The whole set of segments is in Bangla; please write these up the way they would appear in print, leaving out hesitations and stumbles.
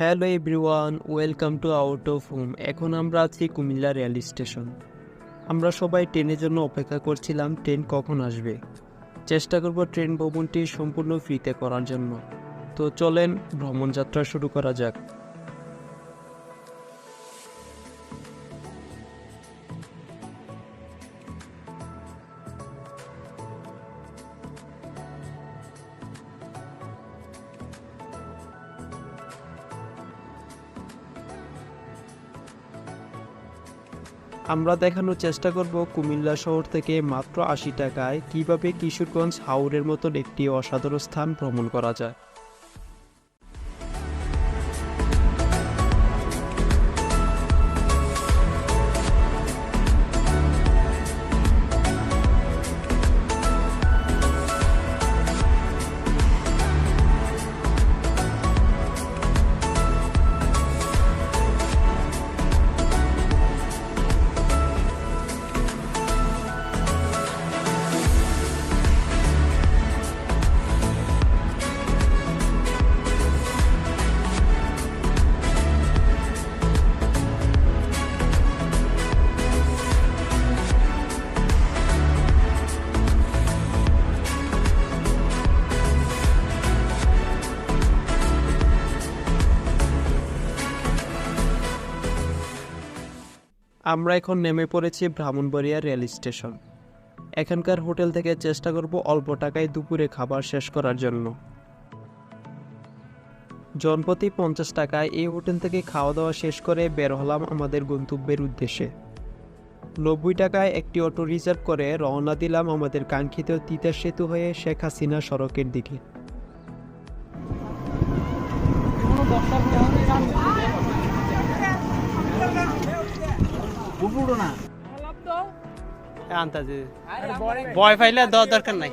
Hello everyone, welcome to out of home. এখন আমরা আছি কুমিল্লা রেল স্টেশন। আমরা সবাই ট্রেনের জন্য অপেক্ষা করছিলাম ট্রেন কখন আসবে। চেষ্টা করব ট্রেন ভ্রমণটি সম্পূর্ণ ফ্রিতে করার জন্য। তো চলেন ভ্রমণ যাত্রা শুরু করা যাক। আমরা দেখানোর চেষ্টা করব কুমিল্লা শহর থেকে মাত্র ৮০ টাকায় কিভাবে কিশোরগঞ্জ হাওরের মতন একটি অসাধারণ স্থান ভ্রমণ করা যায়। আমরা এখন নেমে পড়েছি ব্রাহ্মণবাড়িয়া রেল স্টেশন। এখানকার হোটেল থেকে চেষ্টা করব অল্প টাকায় দুপুরে খাবার শেষ করার জন্য। জনপ্রতি ৫০ টাকায় এই হোটেল থেকে খাওয়া দাওয়া শেষ করে বের হলাম আমাদের গন্তব্যের উদ্দেশ্যে। ৯০ টাকায় একটি অটো রিজার্ভ করে রওনা দিলাম আমাদের কাঙ্ক্ষিত তিতাস সেতু হয়ে শেখ হাসিনা সড়কের দিকে। বয় ফাইলে দেওয়ার দরকার নাই।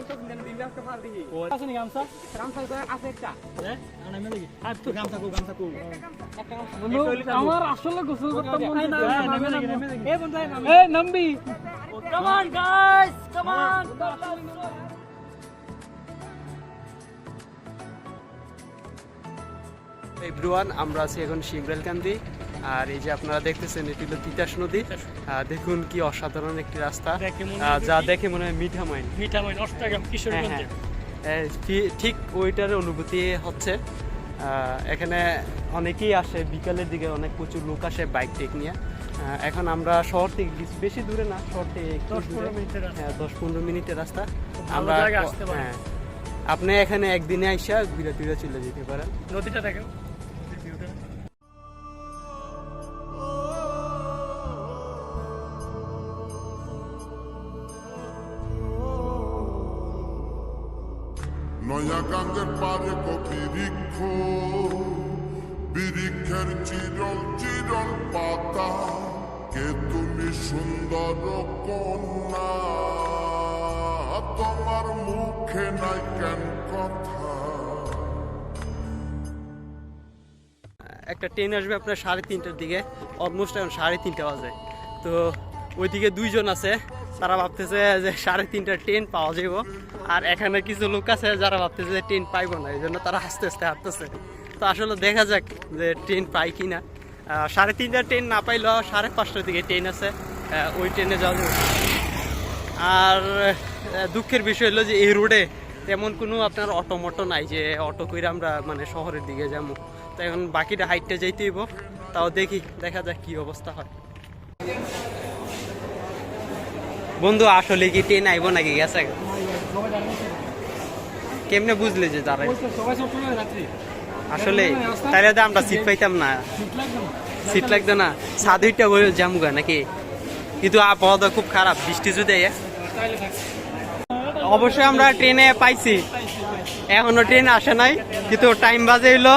আমার আসলে গোসল করতে মন নামবি। Come on guys, come on. Everyone, আমরা আছি এখন শিবরাইলকান্দি। আর এই যে আপনারা দেখতেছেন, এটি হলো তিতাস নদী। দেখুন কি অসাধারণ একটি রাস্তা, যা দেখে মনে হয় মিঠামাইন অষ্টগ্রাম কিশোরগঞ্জে। ঠিক ওইটার অনুভূতি হচ্ছে। এখানে অনেকেই আসে বিকালের দিকে, অনেক প্রচুর লোক আসে বাইক টেক নিয়ে। এখন আমরা শহর থেকে বেশি দূরে না, শহর থেকে ১০-১৫ মিনিটের রাস্তা। আমরা আপনি এখানে একদিনে আইসা ঘুরে ফিরে চলে যেতে পারেন। নদীটা দেখেন। নয়া গাঙ্গের পারে কপি বৃক্ষ, বৃক্ষের চিরল চিরল পাতা, কে তুমি সুন্দর কন্যা, তোমার মুখে নাই কেন কথা। একটা ট্রেন আসবে আপনার ৩:৩০টার দিকে, অলমোস্ট এখন ৩:৩০ বাজে। তো ওইদিকে দুইজন আছে, তারা ভাবতেছে যে ৩:৩০টার ট্রেন পাওয়া যাব। আর এখানে কিছু লোক আছে যারা ভাবতেছে যে ট্রেন পাইব না, এই জন্য তারা আস্তে আস্তে হাঁটতেছে। তো আসলে দেখা যাক যে ট্রেন পাই কি না। ৩:৩০টার ট্রেন না পাইলেও ৫:৩০টার দিকে ট্রেন আছে, ওই ট্রেনে যাওয়া যাবে। আর দুঃখের বিষয় হলো যে এই রোডে তেমন কোনো আপনার অটো মটো নাই যে অটো করে আমরা মানে শহরের দিকে যাবো। তো এখন বাকিটা হাইটটা যাইতে হইব, তাও দেখা যাক কি অবস্থা হয়। বন্ধু, আসলে কি ট্রেন আইব নাকি গেছে? কেমনে বুঝলে যে তারা আসলে? তাহলে তো আমরা সিট পাইতাম না, সিট লাগতো না। ৭:০০টা জামুগা নাকি? কিন্তু আবহাওয়া খুব খারাপ, বৃষ্টি যদি অবশ্যই আমরা ট্রেনে পাইছি, এখনো ট্রেন আসে নাই। কিন্তু টাইম বাজে হইলো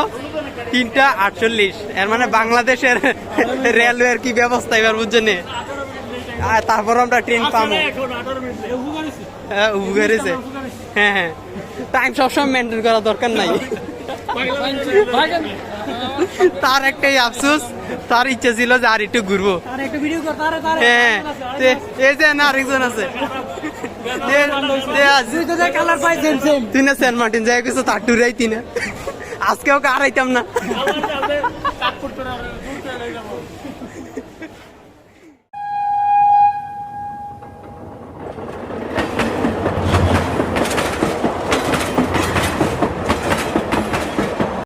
৩:৪৮। এর মানে বাংলাদেশের রেলওয়ের কি ব্যবস্থা এবার বুঝছেন। তারপর আমরা ট্রেন পাবো। উপকারিছে। হ্যাঁ, টাইম সবসময় মেনটেন করা দরকার নাই। তার একটাই আফসোস, তার ইচ্ছা ছিল যে আর একটু ঘুরবো। হ্যাঁ, এই যে না আরেকজন আছে, তুই না সেন্ট মার্টিন যাই কিছু তার টুরাই তিনা, আজকেও কার আইতাম না। করতে দূর থেকে যাবো